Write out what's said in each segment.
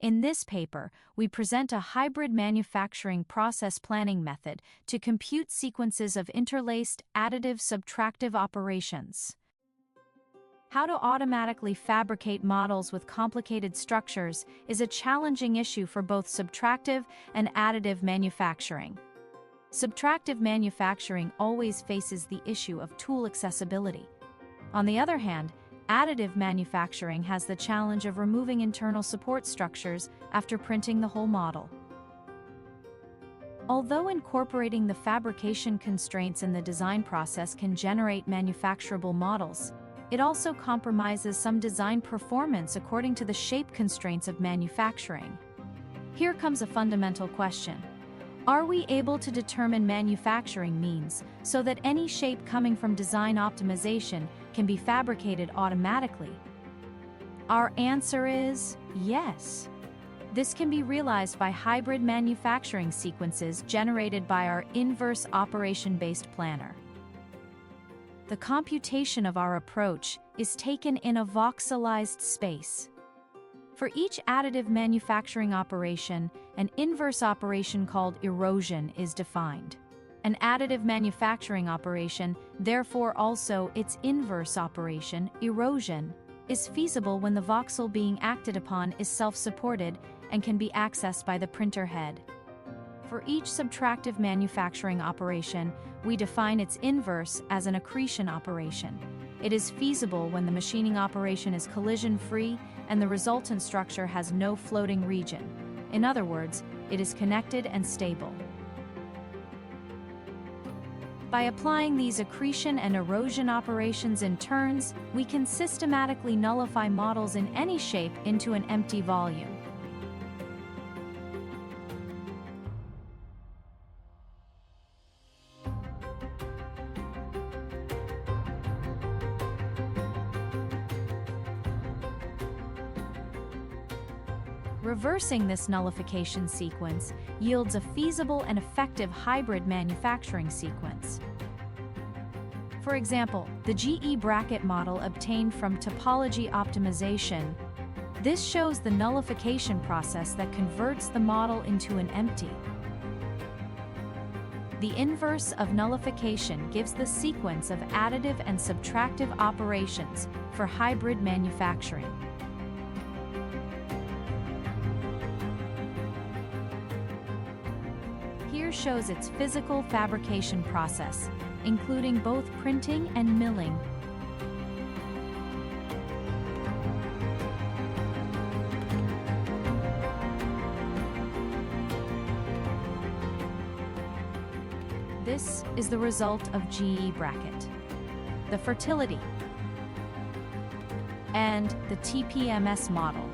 In this paper, we present a hybrid manufacturing process planning method to compute sequences of interlaced additive-subtractive operations. How to automatically fabricate models with complicated structures is a challenging issue for both subtractive and additive manufacturing. Subtractive manufacturing always faces the issue of tool accessibility. On the other hand, additive manufacturing has the challenge of removing internal support structures after printing the whole model. Although incorporating the fabrication constraints in the design process can generate manufacturable models, it also compromises some design performance according to the shape constraints of manufacturing. Here comes a fundamental question. Are we able to determine manufacturing means so that any shape coming from design optimization can be fabricated automatically? Our answer is yes. This can be realized by hybrid manufacturing sequences generated by our inverse operation-based planner. The computation of our approach is taken in a voxelized space. For each additive manufacturing operation, an inverse operation called erosion is defined. An additive manufacturing operation, therefore also its inverse operation, erosion, is feasible when the voxel being acted upon is self-supported and can be accessed by the printer head. For each subtractive manufacturing operation, we define its inverse as an accretion operation. It is feasible when the machining operation is collision-free and the resultant structure has no floating region. In other words, it is connected and stable. By applying these accretion and erosion operations in turns, we can systematically nullify models in any shape into an empty volume. Reversing this nullification sequence yields a feasible and effective hybrid manufacturing sequence. For example, the GE bracket model obtained from topology optimization. This shows the nullification process that converts the model into an empty. The inverse of nullification gives the sequence of additive and subtractive operations for hybrid manufacturing. Here shows its physical fabrication process, including both printing and milling. This is the result of GE bracket. The fertility and the TPMS model.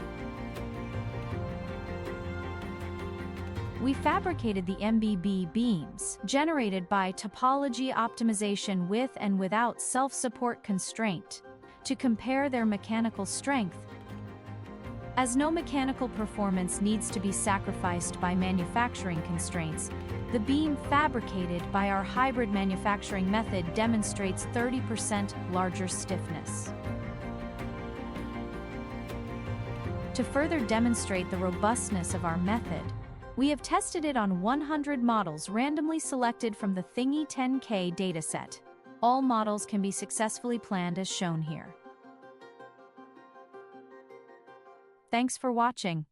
We fabricated the MBB beams generated by topology optimization with and without self-support constraint to compare their mechanical strength. As no mechanical performance needs to be sacrificed by manufacturing constraints, the beam fabricated by our hybrid manufacturing method demonstrates 30% larger stiffness. To further demonstrate the robustness of our method, we have tested it on 100 models randomly selected from the Thingy 10K dataset. All models can be successfully planned as shown here. Thanks for watching.